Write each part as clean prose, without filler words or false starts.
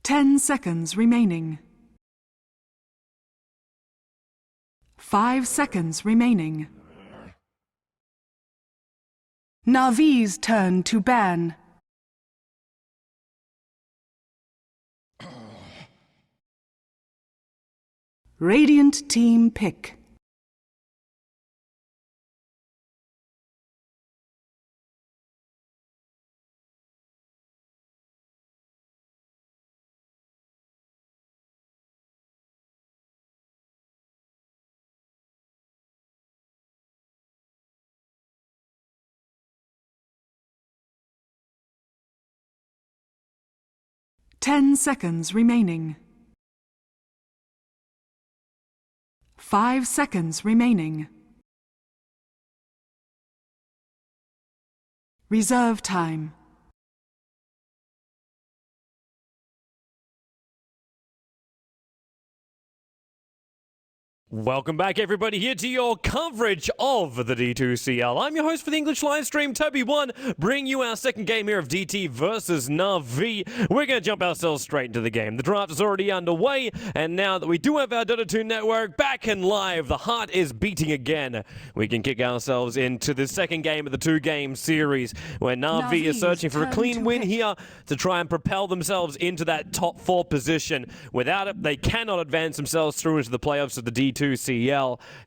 10 seconds remaining. 5 seconds remaining. Navi's turn to ban. Radiant team pick. Ten seconds remaining. 5 seconds remaining. Reserve time. Welcome back, everybody, here to your coverage of the D2CL. I'm your host for the English live stream, Toby1, bringing you our second game here of DT versus Na'Vi. We're going to jump ourselves straight into the game. The draft is already underway, and now that we do have our Dota 2 network back and live, the heart is beating again. We can kick ourselves into the second game of the two-game series, where Na'Vi is searching for a clean win here to try and propel themselves into that top 4 position. Without it, they cannot advance themselves through into the playoffs of the D2CL.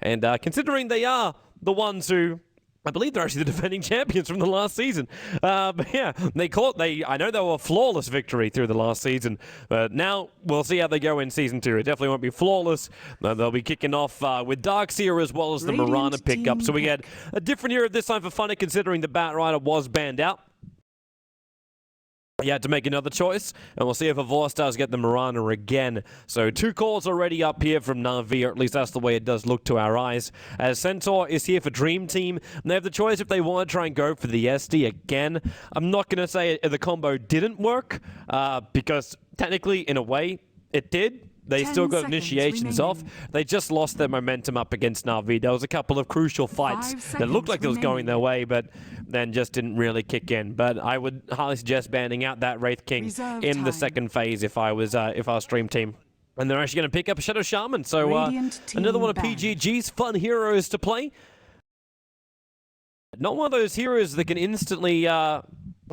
And considering they are the ones who, I believe they're actually the defending champions from the last season. But yeah, I know they were a flawless victory through the last season, but now we'll see how they go in Season 2. It definitely won't be flawless. They'll be kicking off with Darkseer as well as the Mirana pickup. So we get a different hero this time for Funny, considering the Batrider was banned out. He had to make another choice, and we'll see if vods does get the Mirana again. So 2 calls already up here from Na'Vi, or at least that's the way it does look to our eyes. As Centaur is here for Dream Team, and they have the choice if they want to try and go for the SD again. I'm not going to say the combo didn't work, because technically, in a way, it did. They still got initiations off. They just lost their momentum up against Na'Vi. There was a couple of crucial fights that looked like it was going their way, but then just didn't really kick in. But I would highly suggest banning out that Wraith King in the second phase if I was Dream Team. And they're actually going to pick up a Shadow Shaman. So another one of PGG's fun heroes to play. Not one of those heroes that can instantly, I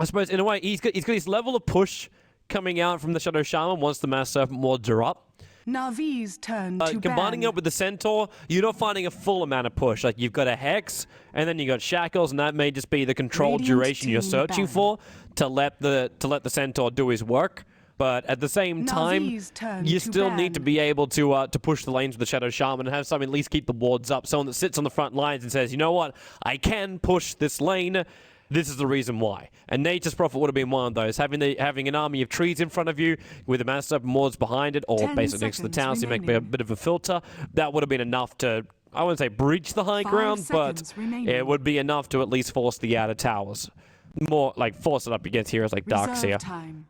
suppose, in a way, he's got his level of push coming out from the Shadow Shaman once the Mass Serpent wards are up. Navi's turn to combining it with the Centaur, you're not finding a full amount of push. Like, you've got a Hex, and then you got Shackles, and that may just be the controlled duration you're searching for to let the Centaur do his work. But at the same time, you still need to be able to push the lanes with the Shadow Shaman and have someone at least keep the wards up. Someone that sits on the front lines and says, you know what, I can push this lane. This is the reason why. And Nature's Prophet would have been one of those. Having an army of trees in front of you with the Mass Serpent wards behind it, or basically next to the tower, so you make a bit of a filter, that would have been enough to, I wouldn't say breach the high ground, but it would be enough to at least force the outer towers. More like force it up against heroes like Darkseer.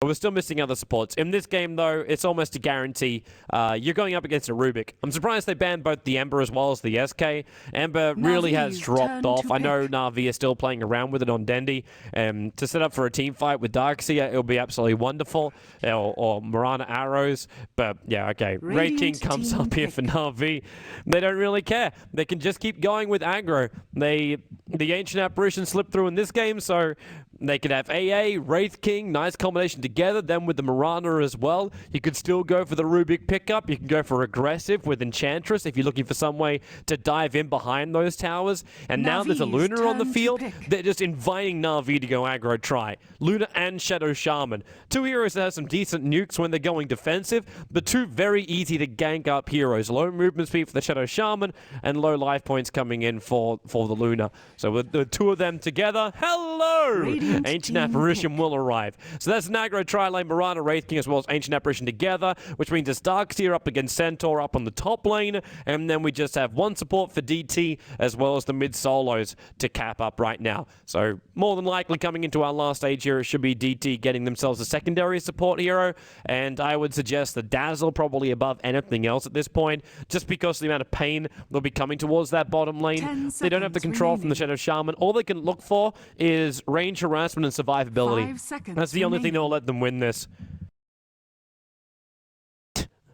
We're still missing other supports. In this game, though, it's almost a guarantee. You're going up against a Rubik. I'm surprised they banned both the Ember as well as the SK. Ember really has dropped off. I know Na'Vi is still playing around with it on Dendi. To set up for a team fight with Darkseer, it'll be absolutely wonderful. Or Mirana arrows. But, yeah, okay. Wraith King comes up here for Na'Vi. They don't really care. They can just keep going with aggro. The Ancient Apparition slipped through in this game, so they could have AA, Wraith King, nice combination together, then with the Mirana as well. You could still go for the Rubik pickup. You can go for aggressive with Enchantress if you're looking for some way to dive in behind those towers. And now there's a Luna on the field. They're just inviting Na'Vi to go aggro try. Luna and Shadow Shaman. 2 heroes that have some decent nukes when they're going defensive, but 2 very easy to gank up heroes. Low movement speed for the Shadow Shaman and low life points coming in for the Luna. So with the 2 of them together, hello! Ancient Apparition will arrive. So that's an aggro tri-lane, Mirana, Wraith King, as well as Ancient Apparition together, which means it's Darkseer up against Centaur up on the top lane, and then we just have 1 support for DT, as well as the mid-solos to cap up right now. So more than likely coming into our last stage here, it should be DT getting themselves a secondary support hero, and I would suggest the Dazzle probably above anything else at this point, just because of the amount of pain they'll be coming towards that bottom lane. They don't have the control from the Shadow Shaman. All they can look for is range harassment and survivability. That's the only thing that will let them win this.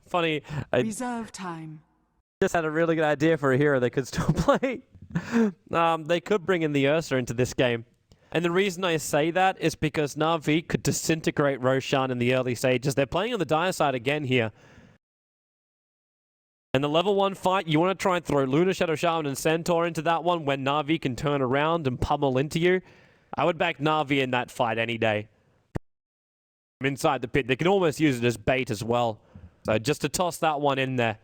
Funny. I Reserve time. just had a really good idea for a hero they could still play. They could bring in the Ursa into this game. And the reason I say that is because Na'Vi could disintegrate Roshan in the early stages. They're playing on the dire side again here. And the level 1 fight, you want to try and throw Lunar Shadow Shaman and Centaur into that one when Na'Vi can turn around and pummel into you. I would back Na'Vi in that fight any day. From inside the pit, they can almost use it as bait as well. So just to toss that one in there.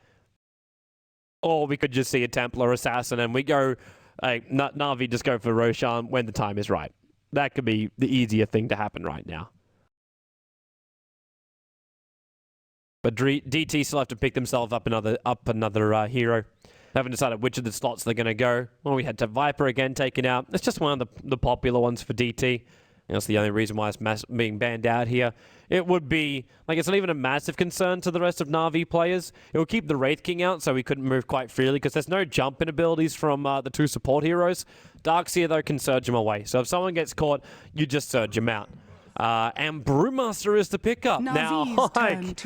Or we could just see a Templar Assassin and we go, Na'Vi just go for Roshan when the time is right. That could be the easier thing to happen right now. But DT still have to pick themselves up another hero. Haven't decided which of the slots they're going to go. Well, we had to Viper again taken out. It's just one of the popular ones for DT. That's the only reason why it's being banned out here. It would be, like, it's not even a massive concern to the rest of Na'Vi players. It will keep the Wraith King out so he couldn't move quite freely because there's no jumping abilities from the 2 support heroes. Darkseer, though, can surge him away. So if someone gets caught, you just surge him out. And Brewmaster is the pickup. Now, like,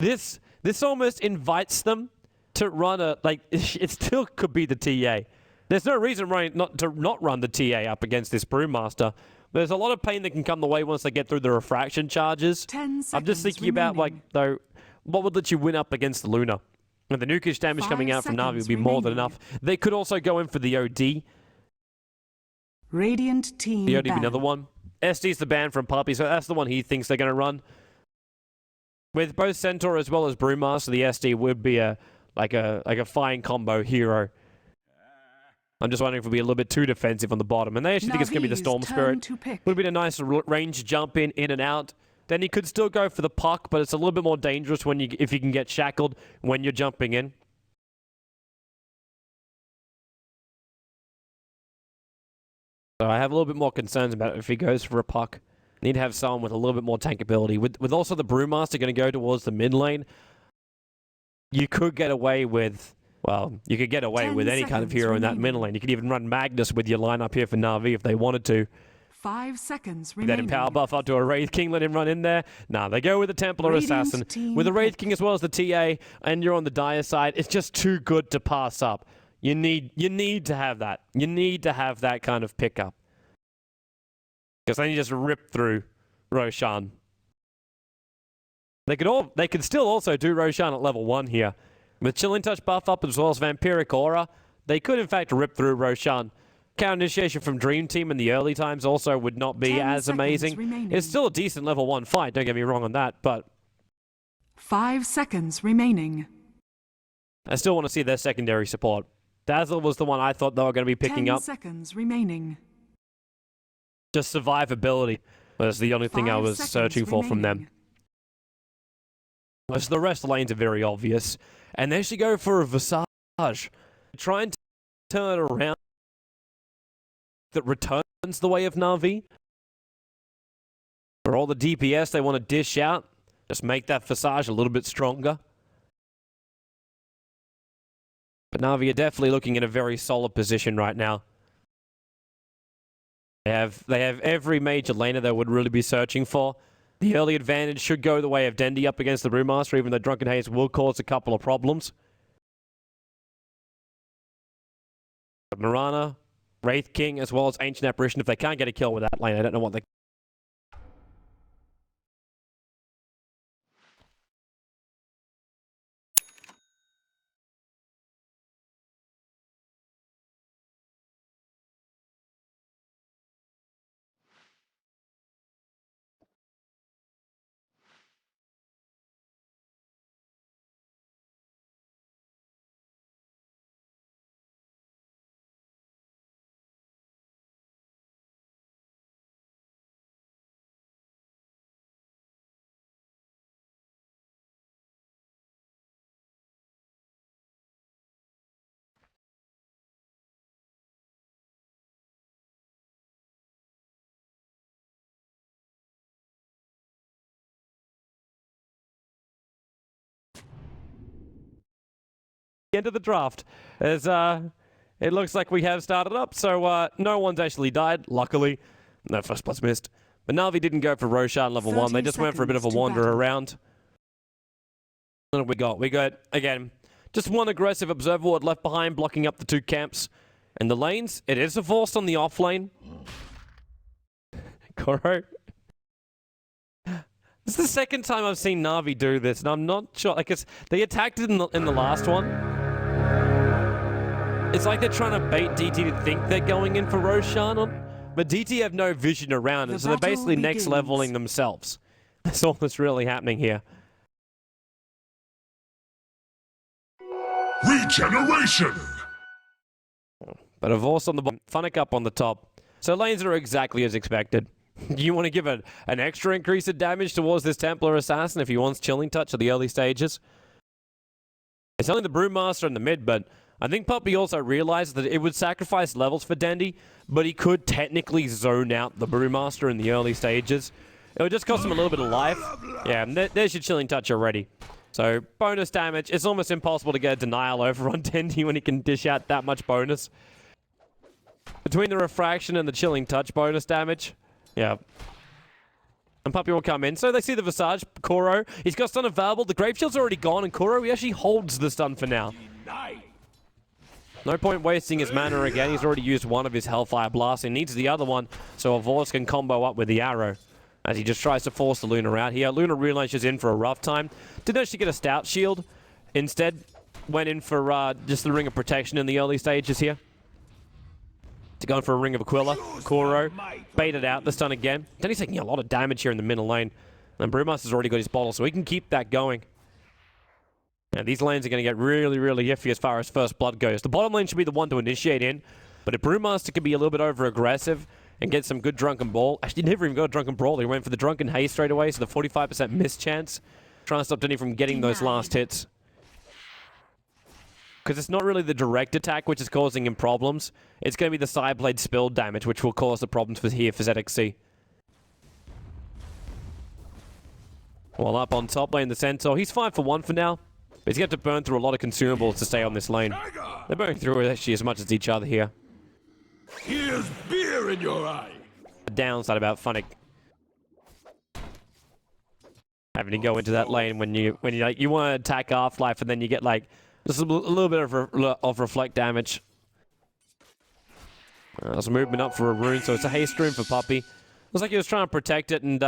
this almost invites them to run a, like, it still could be the TA. There's no reason not to run the TA up against this Brewmaster. There's a lot of pain that can come the way once they get through the refraction charges. 10 seconds I'm just thinking remaining. about, like, though, what would let you win up against the Luna? And the nukish damage 5 coming out from Na'Vi would be seconds more than remaining. enough. They could also go in for the OD. Radiant team The OD be ban. another one. SD's the ban from Puppy, so that's the one he thinks they're going to run. With both Centaur as well as Brewmaster, the SD would be a fine combo hero. I'm just wondering if it'll be a little bit too defensive on the bottom. And they actually think it's going to be the Na'Vi's Storm turn Spirit. to pick. Would have been a nice range jump in and out. Then he could still go for the puck, but it's a little bit more dangerous if you can get shackled when you're jumping in. So I have a little bit more concerns about it if he goes for a puck. Need to have someone with a little bit more tank ability. With also the Brewmaster going to go towards the mid lane, you could get away with... Well, you could get away 10 with any kind of seconds hero in that remaining. mid lane. You could even run Magnus with your lineup here for Na'Vi if they wanted to. 5 seconds Then remaining. empower buff up to a Wraith King, let him run in there. Nah, they go with the Templar Radiant Assassin. team With the Wraith pick. King as well as the TA, and you're on the dire side, it's just too good to pass up. You need to have that. You need to have that kind of pickup. Because then you just rip through Roshan. They could still also do Roshan at level 1 here. With Chilling Touch buff up as well as Vampiric Aura, they could in fact rip through Roshan. Counter Initiation from Dream Team in the early times also would not be 10 as seconds amazing. remaining. It's still a decent level 1 fight, don't get me wrong on that, but 5 seconds remaining. I still want to see their secondary support. Dazzle was the one I thought they were going to be picking 10 up. seconds remaining. Just survivability was the only thing I 5 was seconds searching for from them. remaining. Most of the rest of the lanes are very obvious. And they should go for a Visage. Try and turn it around that returns the way of Na'Vi. For all the DPS they want to dish out, just make that Visage a little bit stronger. But Na'Vi are definitely looking in a very solid position right now. They have every major laner they would really be searching for. The early advantage should go the way of Dendi up against the Brewmaster, even though Drunken Haze will cause a couple of problems. But Mirana, Wraith King, as well as Ancient Apparition, if they can't get a kill with that lane, I don't know what they... End of the draft. As it looks like we have started up, so no one's actually died, luckily. No first bloods missed. But Na'Vi didn't go for Roshan level 1, they 30 just went for a bit of a seconds to wander battle. around. What have we got? We got, again, just one aggressive observer ward left behind, blocking up the two camps. And the lanes, it is a force on the off lane. Koro. This is the second time I've seen Na'Vi do this, and I'm not sure. Like, they attacked it in the last one. It's like they're trying to bait DT to think they're going in for Roshan, but DT have no vision around it, so they're basically next leveling themselves. That's all that's really happening here. Regeneration! But a Vorce on the bottom, Funnick up on the top. So lanes are exactly as expected. You want to give an extra increase of damage towards this Templar Assassin if he wants Chilling Touch at the early stages. It's only the Brewmaster in the mid, but I think Puppy also realized that it would sacrifice levels for Dendi, but he could technically zone out the Brewmaster in the early stages. It would just cost him a little bit of life. Yeah, and there's your Chilling Touch already. So, bonus damage. It's almost impossible to get a denial over on Dendi when he can dish out that much bonus. Between the Refraction and the Chilling Touch bonus damage, yeah. And Puppy will come in. So they see the Visage, Koro. He's got stun available. The Grave Shield's already gone, and Koro, he actually holds the stun for now. No point wasting his mana again. He's already used one of his Hellfire Blasts. He needs the other one, so a Vorce can combo up with the arrow. As he just tries to force the Luna out here. Luna realizes she's in for a rough time. Didn't actually get a Stout Shield. Instead, went in for just the Ring of Protection in the early stages here. To go in for a Ring of Aquila. Koro baited out the stun again. Then he's taking a lot of damage here in the middle lane. And Brewmaster's already got his bottle, so he can keep that going. And these lanes are going to get really, really iffy as far as first blood goes. The bottom lane should be the one to initiate in. But if Brewmaster can be a little bit over-aggressive and get some good Drunken Brawl. Actually, he never even got a Drunken Brawl. He went for the Drunken Haze straight away, so the 45% miss chance. Trying to stop Dendi from getting those last hits. Because it's not really the direct attack which is causing him problems. It's going to be the side blade spilled damage which will cause the problems for ZXC. While up on top lane, the Centaur. He's 5 for 1 for now. But he's going to have to burn through a lot of consumables to stay on this lane. They're burning through actually as much as each other here. Here's beer in your eye. The downside about Funnick having to go into that lane when you want to attack Afterlife and then you get like just a little bit of reflect damage. There's a movement up for a rune, so it's a haste rune for Puppy. Looks like he was trying to protect it and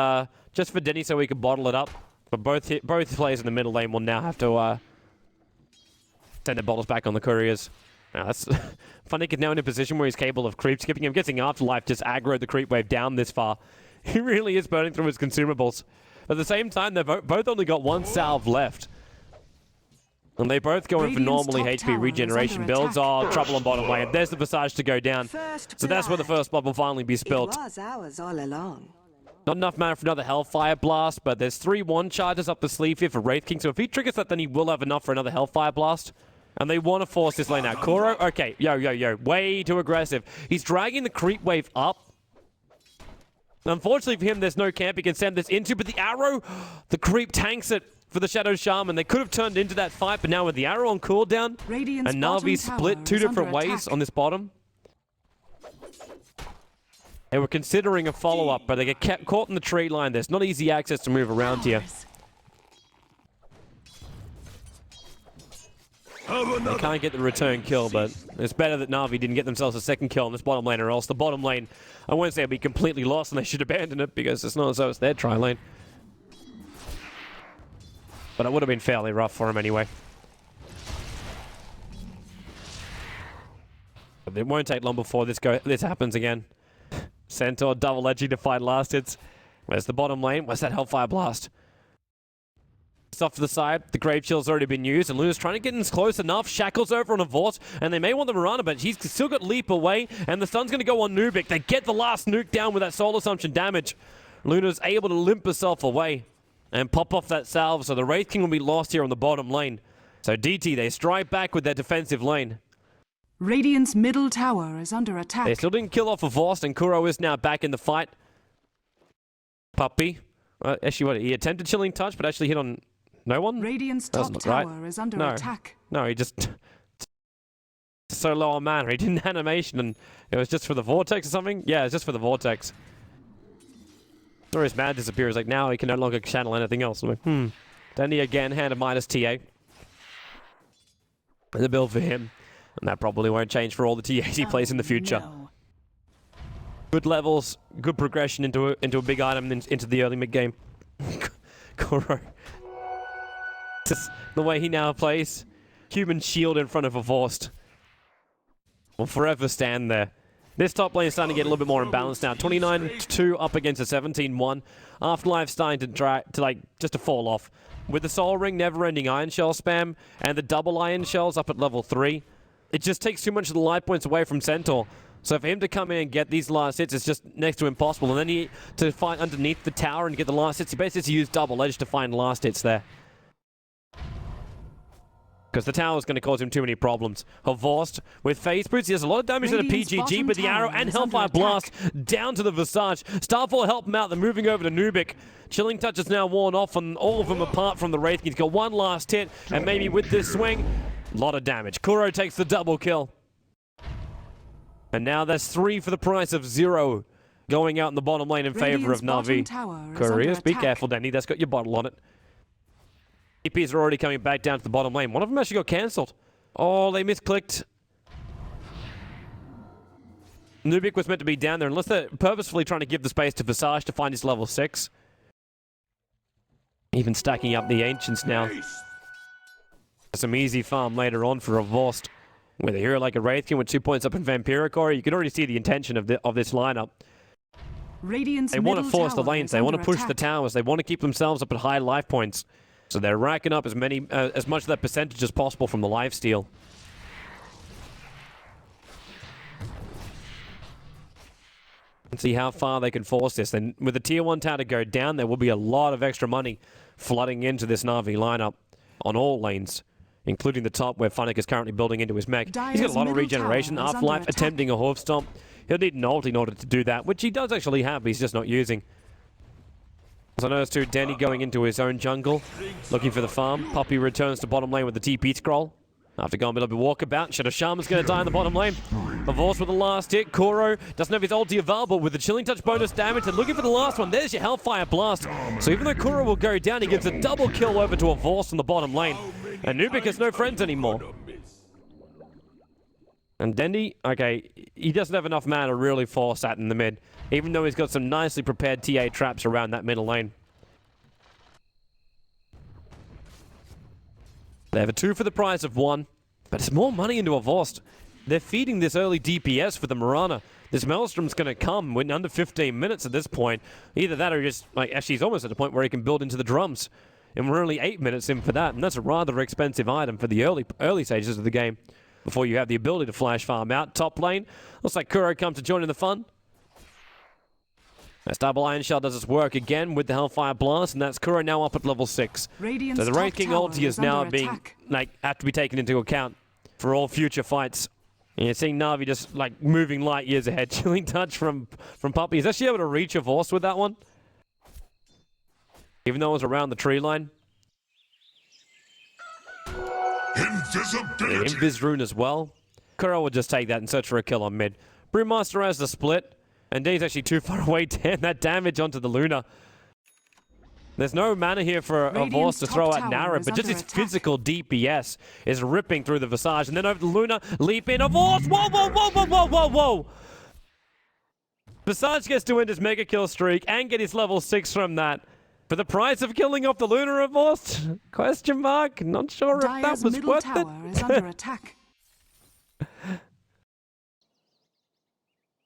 just for Dendi so he could bottle it up. But both players in the middle lane will now have to send their bottles back on the couriers. Now that's Funnick is now in a position where he's capable of creep skipping. I'm guessing Afterlife just aggroed the creep wave down this far. He really is burning through his consumables. But at the same time, they've both only got one salve left. And they both go in for normally HP regeneration builds. Oh, trouble on bottom lane. There's the Visage to go down. So that's where the first blood will finally be spilled. It was ours all along. Not enough mana for another Hellfire Blast, but there's 3 1 charges up the sleeve here for Wraith King. So if he triggers that, then he will have enough for another Hellfire Blast. And they want to force this lane out. Koro, okay, yo. Way too aggressive. He's dragging the creep wave up. Unfortunately for him, there's no camp he can send this into, but the arrow, the creep tanks it for the Shadow Shaman. They could have turned into that fight, but now with the arrow on cooldown, Radiant's and Na'Vi split 2 different ways on this bottom. They were considering a follow-up, but they get kept caught in the tree line. There's not easy access to move around here. They can't get the return kill, but it's better that Na'Vi didn't get themselves a second kill on this bottom lane, or else the bottom lane, I won't say it'll be completely lost and they should abandon it, because it's not as though it's their tri lane. But it would have been fairly rough for him anyway. But it won't take long before this happens again. Centaur double edging to find last hits. Where's the bottom lane? Where's that Hellfire Blast? It's off to the side. The Grave Shield's already been used, and Luna's trying to get in close enough. Shackle's over on a Vorce, and they may want the Mirana, but he's still got Leap away, and the stun's going to go on Nubik. They get the last nuke down with that Soul Assumption damage. Luna's able to limp herself away and pop off that salve, so the Wraith King will be lost here on the bottom lane. So DT, they strike back with their defensive lane. Radiant's middle tower is under attack. They still didn't kill off a Vorce, and Kuro is now back in the fight. Puppy. Actually, what? He attempted Chilling Touch, but actually hit on no one? Radiant's top tower is under attack. No, he just... so low on mana. He didn't animation, and it was just for the Vortex or something? Yeah, it's just for the Vortex. Or his mana disappears. Like, now he can no longer channel anything else. I'm like, Dendi again, hand of minus TA. The build for him. And that probably won't change for all the TAs he plays in the future. No. Good levels, good progression into a big item into the early mid-game. Kuro. Just the way he now plays. Human shield in front of a Vorst. Will forever stand there. This top lane is starting to get a little bit more imbalanced now. 29-2 up against a 17-1. Afterlife starting to fall off. With the Soul Ring, never-ending Iron Shell spam, and the double Iron Shells up at level 3, it just takes too much of the life points away from Centaur. So for him to come in and get these last hits is just next to impossible. And then to fight underneath the tower and get the last hits, he basically has to use double edge to find last hits there. Because the tower is going to cause him too many problems. Vorst with Phase Boots, he has a lot of damage to the PGG, but the arrow and Hellfire Blast down to the Visage. Starfall help him out, they're moving over to Nubik. Chilling Touch is now worn off on all of them apart from the Wraith. He's got one last hit, and maybe with this swing, a lot of damage. Kuro takes the double kill. And now that's 3 for the price of 0 going out in the bottom lane in favor of Na'Vi. Couriers, be careful, Dendi, that's got your bottle on it. EPs are already coming back down to the bottom lane. One of them actually got cancelled. Oh, they misclicked. Nubik was meant to be down there, unless they're purposefully trying to give the space to Visage to find his level 6. Even stacking up the Ancients now. Some easy farm later on for a Vorst. With a hero like a Wraithkin with 2 points up in Vampiric Aura, you can already see the intention of this lineup. Radiant's they want to force the tower lanes, they want to push attack. the towers, they want to keep themselves up at high life points. So they're racking up as much of that percentage as possible from the lifesteal. And see how far they can force this. And with the tier 1 tower to go down, there will be a lot of extra money flooding into this Na'Vi lineup on all lanes, including the top where Funnick is currently building into his mech. He's got a lot of regeneration. Afterlife attempting a Hoof Stomp. He'll need an ult in order to do that, which he does actually have, but he's just not using. So I notice too, Dendi going into his own jungle, looking for the farm. Puppy returns to bottom lane with the TP scroll. After going a little bit walkabout, Shadow Shaman's going to die in the bottom lane. A Vorst with the last hit. Kuro doesn't have his ulti available with the Chilling Touch bonus damage and looking for the last one. There's your Hellfire Blast. So even though Kuro will go down, he gives a double kill over to a Vorst in the bottom lane. And Nubik has no friends anymore. And Dendi, okay, he doesn't have enough mana to really force that in the mid, even though he's got some nicely prepared TA traps around that middle lane. They have a 2 for the price of 1, but it's more money into a Vorst. They're feeding this early DPS for the Mirana. This Maelstrom's going to come in under 15 minutes at this point. Either that or just, like, actually he's almost at the point where he can build into the drums. And we're only 8 minutes in for that, and that's a rather expensive item for the early stages of the game before you have the ability to flash farm out. Top lane, looks like Kuro comes to join in the fun. As double Iron Shell does its work again with the Hellfire Blast, and that's Kuro now up at level 6. Radiant's so the Wraith King ulti is now under being, attack. have to be taken into account for all future fights. And you're seeing Na'Vi just, moving light years ahead. Chilling Touch from Puppy. He's actually able to reach a Vorst with that one, even though it was around the tree line. The Invis rune as well. Kuro will just take that and search for a kill on mid. Brewmaster has the split, and D's actually too far away. Damn, that damage onto the Luna. There's no mana here for a Vorst to throw at Nara, but just his physical DPS is ripping through the Visage. And then over the Luna, leap in a Vorst. Whoa, whoa, whoa, whoa, whoa, whoa, whoa. Visage gets to end his mega kill streak and get his level 6 from that. For the price of killing off the Luna Vorst? Question mark. Not sure if that was middle worth tower it. is under attack. At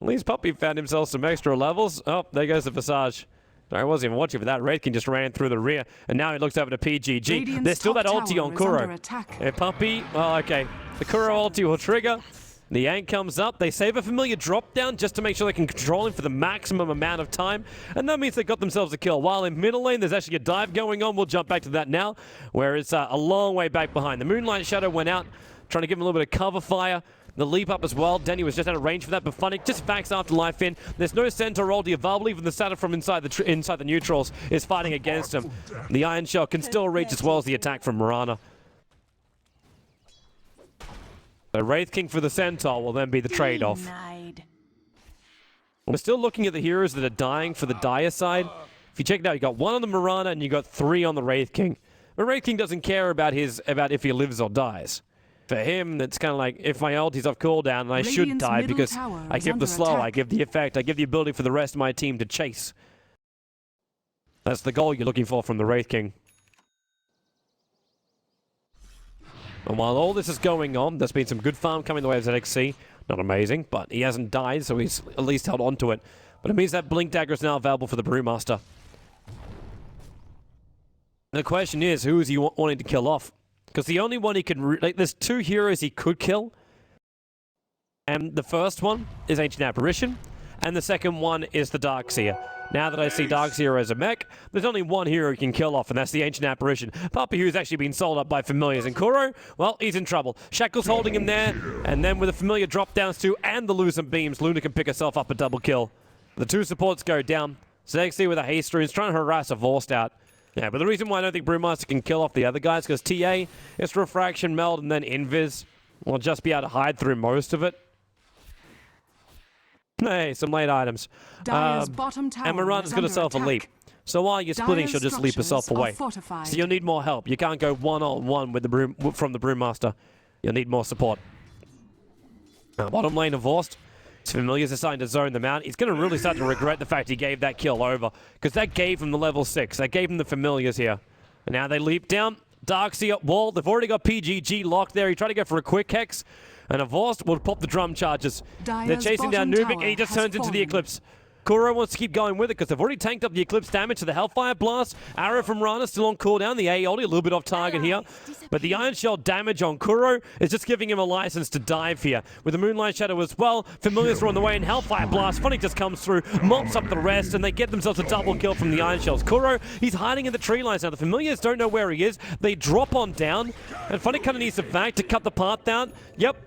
least Puppy found himself some extra levels. Oh, there goes the Visage. I wasn't even watching for that. Wraithkin just ran through the rear, and now he looks over to PGG. Radiant's There's still that top ulti tower on is Kuro. under attack. And Puppy, well, okay. The Kuro ulti will trigger. The Yank comes up. They save a familiar drop down just to make sure they can control him for the maximum amount of time. And that means they got themselves a kill. While in middle lane, there's actually a dive going on. We'll jump back to that now, where it's a long way back behind. The Moonlight Shadow went out, trying to give him a little bit of cover fire. The leap up as well. Dendi was just out of range for that, but Funnick just backs Afterlife in. There's no Centaur ulti available. Even the Satyr from inside the neutrals is fighting against him. The Iron Shell can still reach as well as the attack from Mirana. The Wraith King for the Centaur will then be the trade-off. We're still looking at the heroes that are dying for the Dire side. If you check it out, you got 1 on the Mirana and you got 3 on the Wraith King. But Wraith King doesn't care about if he lives or dies. For him, it's kind of like, if my ulti's off cooldown, and I should die because I give the slow, I give the effect, I give the ability for the rest of my team to chase. That's the goal you're looking for from the Wraith King. And while all this is going on, there's been some good farm coming the way of ZXC. Not amazing, but he hasn't died, so he's at least held on to it. But it means that Blink Dagger is now available for the Brewmaster. The question is, who is he wanting to kill off? Because the only one he can... there's two heroes he could kill. And the first one is Ancient Apparition. And the second one is the Darkseer. Now that I see Darkseer as a mech, there's only one hero he can kill off, and that's the Ancient Apparition. Puppy, who's actually been sold up by Familiars. And Kuro, well, he's in trouble. Shackle's holding him there, and then with the Familiar drop-downs too, and the Losing Beams, Luna can pick herself up a double kill. The two supports go down. ZXC with a haste runes trying to harass a Vorst out. Yeah, but the reason why I don't think Brewmaster can kill off the other guys, because TA, it's Refraction, Meld, and then Invis will just be able to hide through most of it. Hey, some late items. And Mirana's got herself a leap. So while you're splitting, she'll just leap herself away. So you'll need more help. You can't go one-on-one with the from the Brewmaster. You'll need more support. Bottom lane of Vorst. Familiar's assigned to zone them out. He's going to really start to regret the fact he gave that kill over, because that gave him the level 6. That gave him the Familiars here. And now they leap down. Darkseer wall. They've already got PGG locked there. He tried to go for a quick hex. And a Vorst will pop the drum charges. They're chasing down Nubik, and he just turns into the Eclipse. Kuro wants to keep going with it because they've already tanked up the Eclipse damage to the Hellfire Blast. Arrow from Rana still on cooldown. The Aeoldi a little bit off target here. But the Iron Shell damage on Kuro is just giving him a license to dive here. With the Moonlight Shadow as well, Familiars are on the way, and Hellfire Blast finally just comes through, mops up the rest, and they get themselves a double kill from the Iron Shells. Kuro, he's hiding in the tree lines now. The Familiars don't know where he is. They drop on down, and Funny kind of needs the vac to cut the path down. Yep.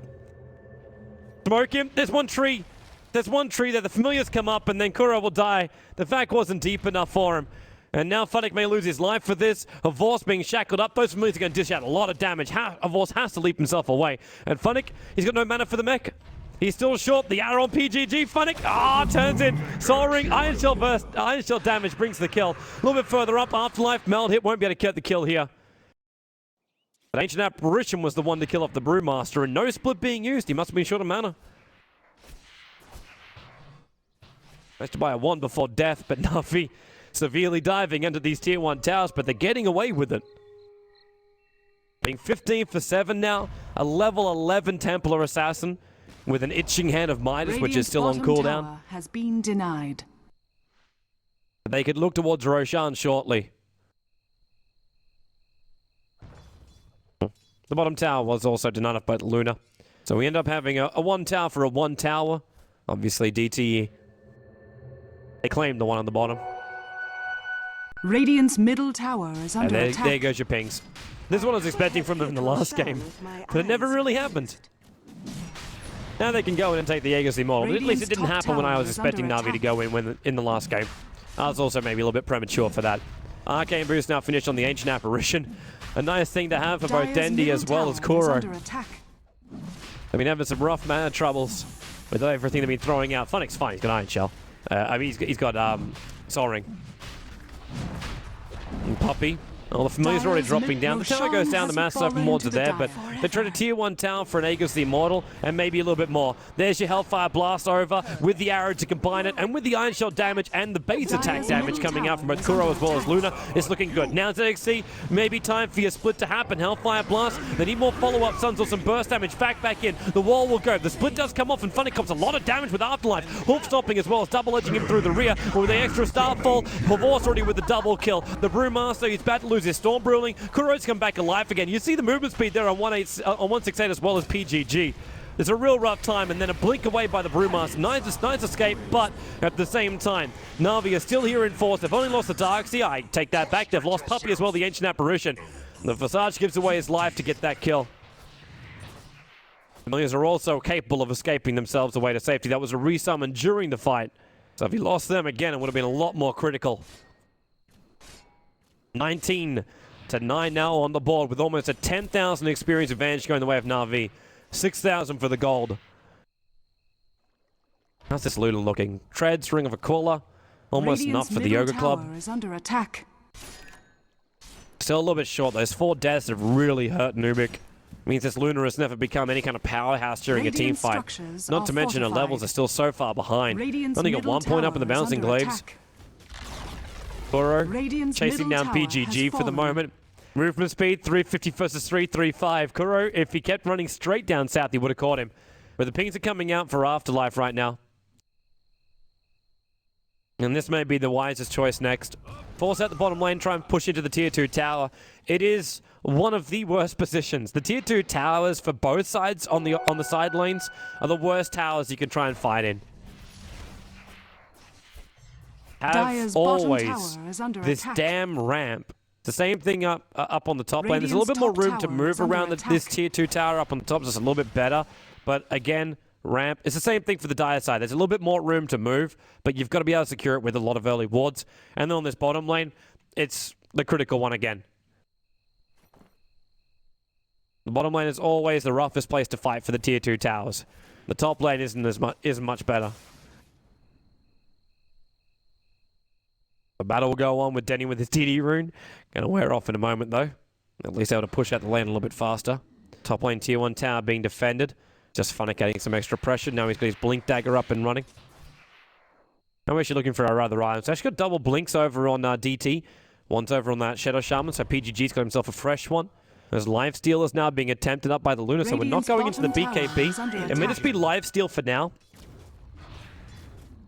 Smoke him. There's one tree. There's one tree there. The Familiars come up, and then Kuro will die. The vac wasn't deep enough for him. And now Funnick may lose his life for this. Vorst being shackled up. Those Familiars are going to dish out a lot of damage. Vorst has to leap himself away. And Funnick, he's got no mana for the mech. He's still short. The arrow on PGG. Funnick, turns in. Soul Ring. Iron Shell burst. Iron Shell damage brings the kill. A little bit further up. Afterlife. Meld hit. Won't be able to get the kill here. But Ancient Apparition was the one to kill off the Brewmaster, and no split being used. He must have been short of mana. Managed to buy a 1 before death, but Navi severely diving into these tier 1 towers, but they're getting away with it. Being 15 for 7 now, a level 11 Templar Assassin with an itching hand of Midas, which is still on cooldown. Has been denied. They could look towards Roshan shortly. The bottom tower was also denied by Luna. So we end up having a 1 tower for a 1 tower. Obviously, DT, they claimed the one on the bottom. Radiant's middle tower is under attack. There goes your pings. This is what I was expecting from them in the last game, but it never really happened. Now they can go in and take the Agassi model. At least it didn't happen when I was expecting Navi to go in the last game. I was also maybe a little bit premature for that. Arcane Boost now finished on the Ancient Apparition. A nice thing to have for both Dendi as well as Kuro. They've been having some rough mana troubles with everything they've been throwing out. Funnick's fine, he's got Iron Shell. I mean, he's got Soul Ring. And Puppy. Well, the Familiars are already dropping down. The tower goes down, the Master Open Wards are there, but they trade a tier 1 tower for an Aegis the Immortal, and maybe a little bit more. There's your Hellfire Blast over, with the arrow to combine it, and with the Iron Shell damage and the base attack damage coming out from both Kuro as well as Luna, it's looking good. Now ZXC, maybe time for your split to happen. Hellfire Blast, they need more follow-up suns or some burst damage. Back in, the wall will go. The split does come off, and Funny comes a lot of damage with Afterlife. Hoof stopping as well as double-edging him through the rear, but with the extra Starfall, Pavor's already with the double kill. The Brewmaster, he's about to lose his Storm Bruling. Kuro's come back alive again. You see the movement speed there on 168 as well as PGG. It's a real rough time, and then a blink away by the Brewmaster. Nice escape, but at the same time, Navi is still here in force. They've only lost the Darkseer. I take that back. They've lost Puppy as well, the Ancient Apparition. The Visage gives away his life to get that kill. The Familiars are also capable of escaping themselves away to safety. That was a resummon during the fight. So if he lost them again, it would have been a lot more critical. 19 to 9 now on the board with almost a 10,000 experience advantage going the way of Na'Vi. 6,000 for the gold. How's this Luna looking? Treads, Ring of Aquila. Almost enough for the Yoga Club. Is under attack. Still a little bit short. Those 4 deaths have really hurt Nubik. Means this Luna has never become any kind of powerhouse during a team fight. Not to mention her levels are still so far behind. Only got 1 point up in the bouncing glaives. Kuro chasing down PGG for the moment. Movement speed 350 versus 335. Kuro, if he kept running straight down south, he would have caught him. But the pings are coming out for Afterlife right now. And this may be the wisest choice next. Force out the bottom lane, try and push into the tier 2 tower. It is one of the worst positions. The tier 2 towers for both sides on the side lanes are the worst towers you can try and fight in. Have always this damn ramp. The same thing up on the top lane. There's a little bit more room to move around this tier 2 tower up on the top. Just a little bit better. But again, ramp. It's the same thing for the Dire side. There's a little bit more room to move, but you've got to be able to secure it with a lot of early wards. And then on this bottom lane, it's the critical one again. The bottom lane is always the roughest place to fight for the tier 2 towers. The top lane isn't much better. The battle will go on with Dendi with his TD rune. Gonna wear off in a moment though. At least able to push out the lane a little bit faster. Top lane tier 1 tower being defended. Just Funnick getting some extra pressure. Now he's got his blink dagger up and running. I'm actually looking for our other items. Actually got double blinks over on DT. One's over on that Shadow Shaman, so PGG's got himself a fresh one. There's Lifesteal is now being attempted up by the Luna, so we're not going into the BKB. It may just be Lifesteal for now.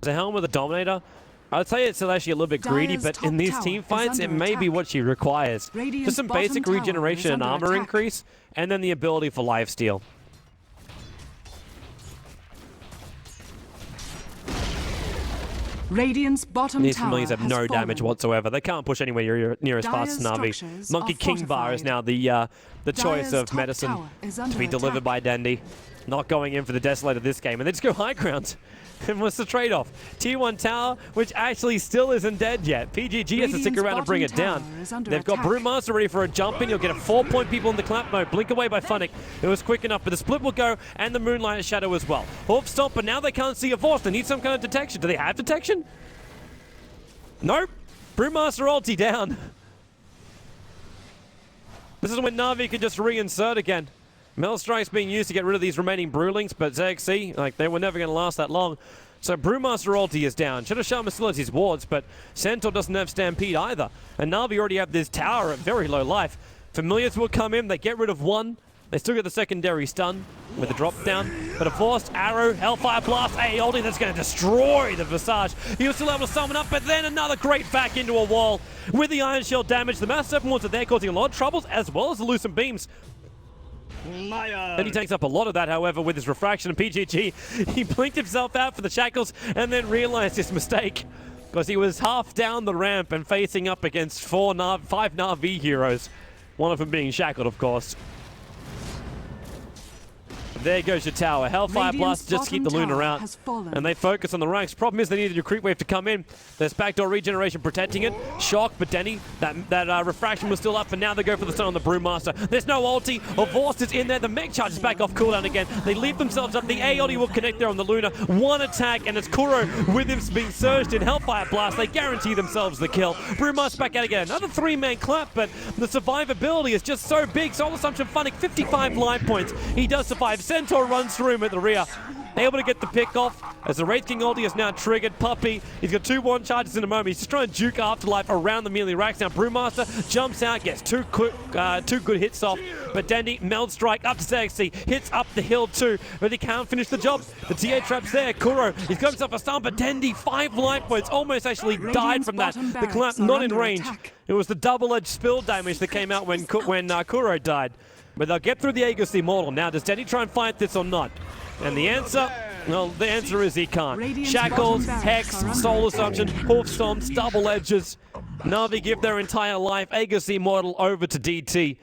The Helm of the Dominator. I'd say it's actually a little bit greedy, but in these team fights, it may be what she requires. Just some basic regeneration and armor increase, and then the ability for Lifesteal. Radiant's bottom These tower familiars have no damage whatsoever. They can't push anywhere near as fast as Na'Vi. Monkey King Bar is now the choice of medicine to be delivered by Dendi. Not going in for the Desolator this game, and they just go high ground. And what's the trade-off? Tier 1 tower, which actually still isn't dead yet. PGG has to stick around and bring it down. They've got Brewmaster ready for a jump in. You'll get a 4-point people in the clap mode. Blink away by Funnick. It was quick enough, but the split will go, and the Moonlight Shadow as well. Hoof Stomp, but now they can't see a force. They need some kind of detection. Do they have detection? Nope. Brewmaster ulti down. This is when Na'Vi can just reinsert again. Maelstrike's being used to get rid of these remaining Brewlings, but ZXC, like, they were never going to last that long. So Brewmaster ulti is down. Shadow Shaman still has his wards, but Centaur doesn't have Stampede either. And Na'Vi already have this tower at very low life. Familiars will come in, they get rid of one. They still get the secondary stun with the drop down. But a forced arrow, Hellfire Blast, ulti that's going to destroy the Visage. He'll still able to summon up, but then another great back into a wall. With the Iron Shell damage, the Mass Serpent Wards are there causing a lot of troubles, as well as the Lucent Beams. Then he takes up a lot of that, however, with his refraction. And PGG, he blinked himself out for the shackles and then realized his mistake because he was half down the ramp and facing up against 5 Na'Vi heroes. One of them being shackled, of course. There goes your tower. Hellfire Blast just keep the Luna out. And they focus on the ranks. Problem is they needed your creep wave to come in. There's backdoor regeneration protecting it. Shock, but Dendi, that refraction was still up, and now they go for the stun on the Brewmaster. There's no ulti. Vorst is in there. The mech charges back off cooldown again. They leave themselves up. The A ulti will connect there on the Luna. One attack, and it's Kuro with him being surged in Hellfire Blast. They guarantee themselves the kill. Brewmaster back out again. Another 3-man clap, but the survivability is just so big. Soul Assumption Funnick, 55 life points. He does survive. Centaur runs through him at the rear. Able to get the pick off as the Wraith King ulti is now triggered. Puppy, he's got 2 1 charges in a moment. He's just trying to juke Afterlife around the melee racks. Now Brewmaster jumps out, gets two good hits off. But Dendi, Meld Strike up to ZXC, hits up the hill too, but he can't finish the job. The TA trap's there. Kuro, he's got himself a stun, but Dendi, 5 life points, almost actually died from that. The clap not in range. It was the double-edged spill damage that came out when Kuro died. But they'll get through the Aegis Immortal. Now, does Dendi try and fight this or not? And the answer, well, the answer is he can't. Shackles, Hex, Soul Assumption, Hoof Stomps, double edges. Na'Vi give their entire life, Aegis Immortal over to DT.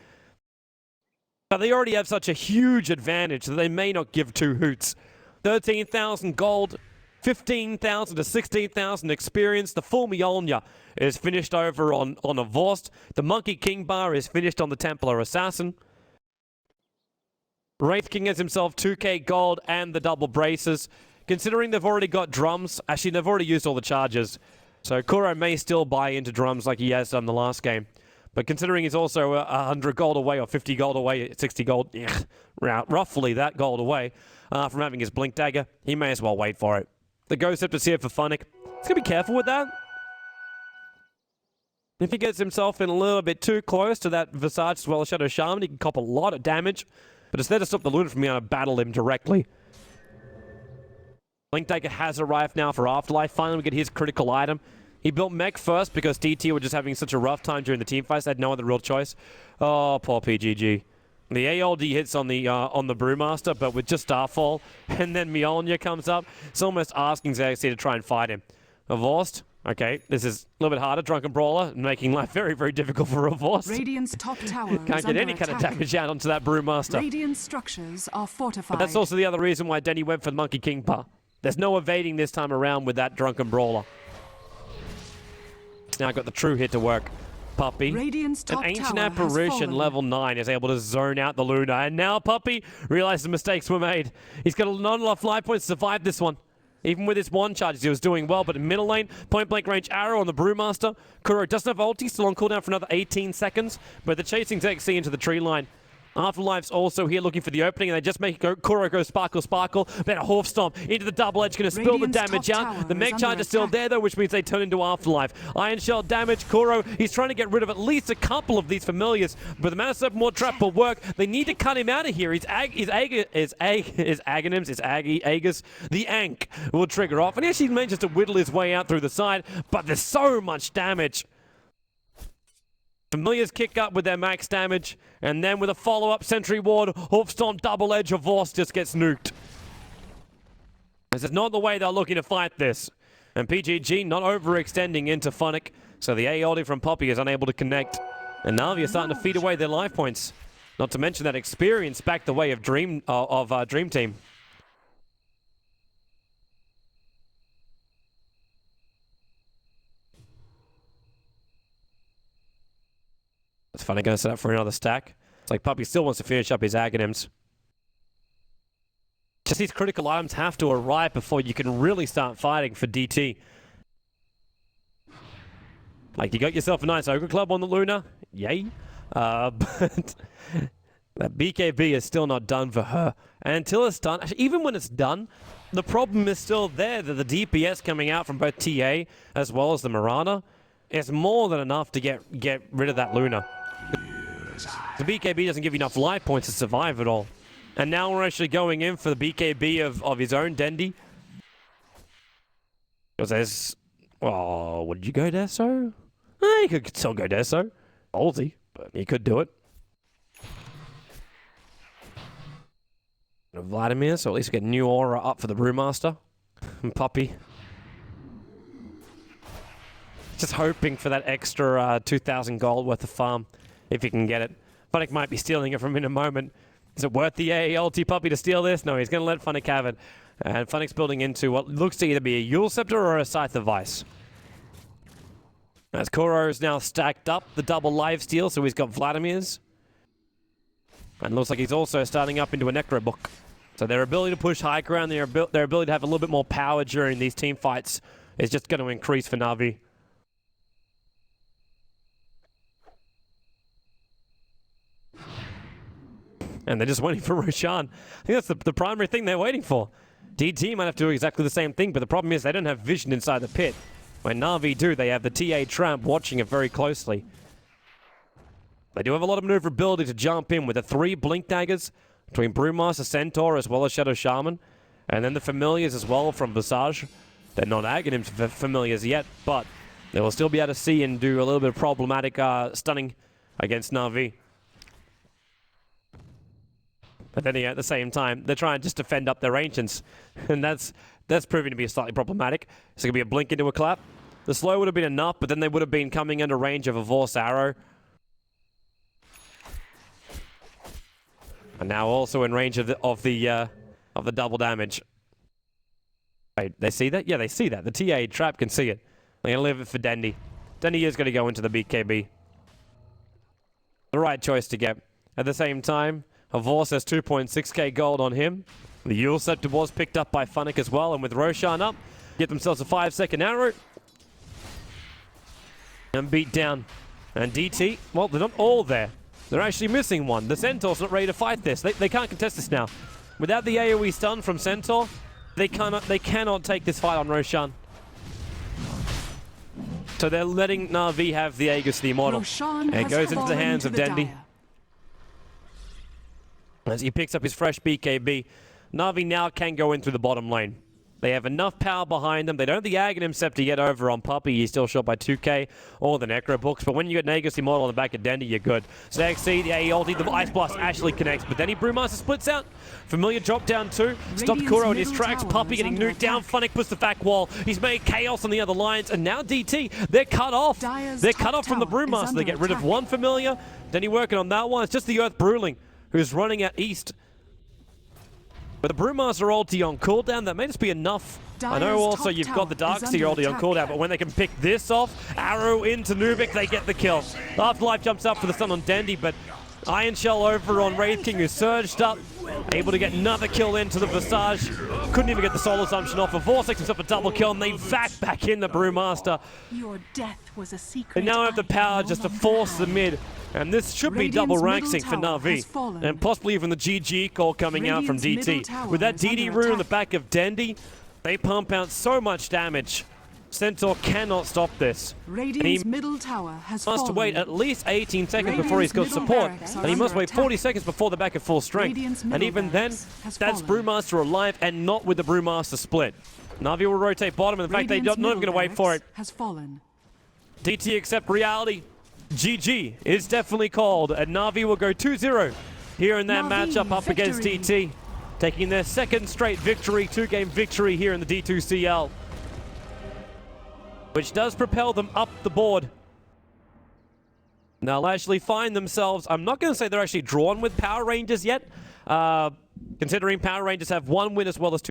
But they already have such a huge advantage that they may not give 2 hoots. 13,000 gold, 15,000 to 16,000 experience. The full Mjolnir is finished over on a Vorst. The Monkey King Bar is finished on the Templar Assassin. Wraith King has himself 2k gold and the double braces. Considering they've already got drums, actually they've already used all the charges. So Kuro may still buy into drums like he has done the last game. But considering he's also 100 gold away or 50 gold away, 60 gold, roughly that gold away from having his Blink Dagger, he may as well wait for it. The Ghost Scepter's here for Funnick. He's going to be careful with that. If he gets himself in a little bit too close to that Visage as well as Shadow Shaman, he can cop a lot of damage. But it's there to stop the Luna from being able to battle him directly. Blink Dagger has arrived now for Afterlife. Finally, we get his critical item. He built mech first because DT were just having such a rough time during the team fights. They had no other real choice. Oh, poor PGG. The ALD hits on the Brewmaster, but with just Starfall, and then Mjolnir comes up. It's almost asking Xerxes to try and fight him. Avorst, okay, this is a little bit harder. Drunken Brawler, making life very, very difficult for Avorst. Radiant's top tower Can't get any kind of damage out onto that Brewmaster. Radiant structures are fortified. But that's also the other reason why Dendi went for the Monkey King Pa. There's no evading this time around with that Drunken Brawler. Now got the true hit to work. Puppy. Radiant's top An Ancient tower has Apparition fallen. level 9 is able to zone out the Luna. And now Puppy realizes the mistakes were made. He's got not enough life points to survive this one. Even with his one charge, he was doing well. But in middle lane, point blank range arrow on the Brewmaster. Kuro doesn't have ulti, still on cooldown for another 18 seconds. But they're chasing XC into the tree line. Afterlife's also here looking for the opening, and they just make Kuro go sparkle, sparkle. Then a Horf Stomp into the double edge, going to spill the Radiant's damage top out. tower The Meg is Charge under is still attack. there, though, which means they turn into Afterlife. Iron Shell damage. Kuro, he's trying to get rid of at least a couple of these familiars, but the Mana Serpent Ward trap will work. They need to cut him out of here. His Aegis, the Ankh will trigger off, and he actually manages to whittle his way out through the side, but there's so much damage. Familiars kick up with their max damage, and then with a follow-up Sentry Ward, Hoofstorm double edge of Vorst just gets nuked. This is not the way they're looking to fight this. And PGG not overextending into Funnick, so the AOD from Poppy is unable to connect. And Na'Vi are starting to feed away their life points. Not to mention that experience back the way of Dream Team. It's funny, going to set up for another stack. It's like Puppy still wants to finish up his Aghanims. Just these critical items have to arrive before you can really start fighting for DT. Like, you got yourself a nice Ogre Club on the Luna. Yay. But that BKB is still not done for her. And until it's done, actually, even when it's done, the problem is still there that the DPS coming out from both TA as well as the Mirana is more than enough to get rid of that Luna. The BKB doesn't give you enough life points to survive at all. And now we're actually going in for the BKB of his own Dendi. Because there's... Oh, would you go Deso? You could still go Deso. Ballsy, but you could do it. Vladimir, so at least we get new aura up for the Brewmaster. And Puppy. Just hoping for that extra 2,000 gold worth of farm, if you can get it. Funnick might be stealing it from him in a moment. Is it worth the ALT Puppy to steal this? No, he's going to let Funnick have it. And Funnick's building into what looks to either be a Yule Scepter or a Scythe of Vice. As Kuro is now stacked up the double lifesteal, so he's got Vladimir's. And looks like he's also starting up into a Necro Book. So their ability to push high ground, their ability to have a little bit more power during these team fights is just going to increase for Na'Vi. And they're just waiting for Roshan. I think that's the primary thing they're waiting for. DT might have to do exactly the same thing, but the problem is they don't have vision inside the pit. When Na'Vi do, they have the TA Tramp watching it very closely. They do have a lot of maneuverability to jump in with the 3 Blink Daggers between Brewmaster, Centaur, as well as Shadow Shaman. And then the Familiars as well from Visage. They're not Aghanim Familiars yet, but they will still be able to see and do a little bit of problematic stunning against Na'Vi. But then at the same time, they're trying to just defend up their Ancients. And that's proving to be slightly problematic. So it could be a blink into a clap. The slow would have been enough, but then they would have been coming under range of a Vorse arrow. And now also in range of the double damage. Wait, they see that? Yeah, they see that. The TA trap can see it. They're going to leave it for Dendi. Dendi is going to go into the BKB. The right choice to get. At the same time, Vorse has 2.6k gold on him. The Yule Scepter was picked up by Funnick as well, and with Roshan up, get themselves a 5-second arrow. And beat down And DT, well, they're not all there. They're actually missing one. The Centaur's not ready to fight this. They can't contest this now. Without the AoE stun from Centaur, they cannot take this fight on Roshan. So they're letting Na'Vi have the Aegis the Immortal. Roshan And it has goes into the fallen hands to of the Dendi. dire. As he picks up his fresh BKB, Na'Vi now can go in through the bottom lane. They have enough power behind them. They don't have the Aghanim Scepter yet over on Puppey. He's still shot by 2k or the Necro books. But when you get Aegis Immortal on the back of Dendi, you're good. So XC, the AE ulti, the Ice Blast actually connects. But then Brewmaster splits out. Familiar drop down too. Stop Radiant's Kuro in his middle tracks. tower Puppey is getting under nuked down. attack. Funnick puts the back wall. He's made chaos on the other lines. And now DT, they're cut off. Dire's They're top cut off from the tower is Brewmaster. They under get rid of attack. one Familiar. Dendi working on that one. It's just the Earth Bruling who's running at East. But the Brewmaster ulti on cooldown, that may just be enough. I know Dire's also top you've got the tower is Darkseer under ulti on attack. cooldown, but when they can pick this off, arrow into Nubik, they get the kill. Afterlife jumps up for the stun on Dendi, but Iron Shell over on Wraith King, who surged up, able to get another kill into the Visage. Couldn't even get the Soul Assumption off. Vortex himself a double kill, and they vac back in the Brewmaster. Your death was a secret. They now have the power just to force the mid. And this should be double rank Radiant's sync for middle tower has Na'Vi. fallen. And possibly even the GG call coming out from Radiant's middle DT. tower With that is DD under rune on the attack. back of Dendi, they pump out so much damage. Centaur cannot stop this. Radiant's middle tower has Must fallen. wait at least 18 seconds Radiant's before he's got middle support. barracks And are he must under wait attack. 40 seconds before they're back at full strength. Radiant's And middle even then, barracks has that's fallen. Brewmaster alive and not with the Brewmaster split. Na'Vi will rotate bottom, and in fact, they're Radiant's not even middle going to wait for it. barracks has fallen. DT accept reality. GG is definitely called, and Na'Vi will go 2-0 here in that Na'Vi matchup up against victory. DT, taking their second straight victory, 2-game victory here in the D2CL, which does propel them up the board. Now they'll actually find themselves, I'm not going to say they're actually drawn with Power Rangers yet, considering Power Rangers have one win as well as two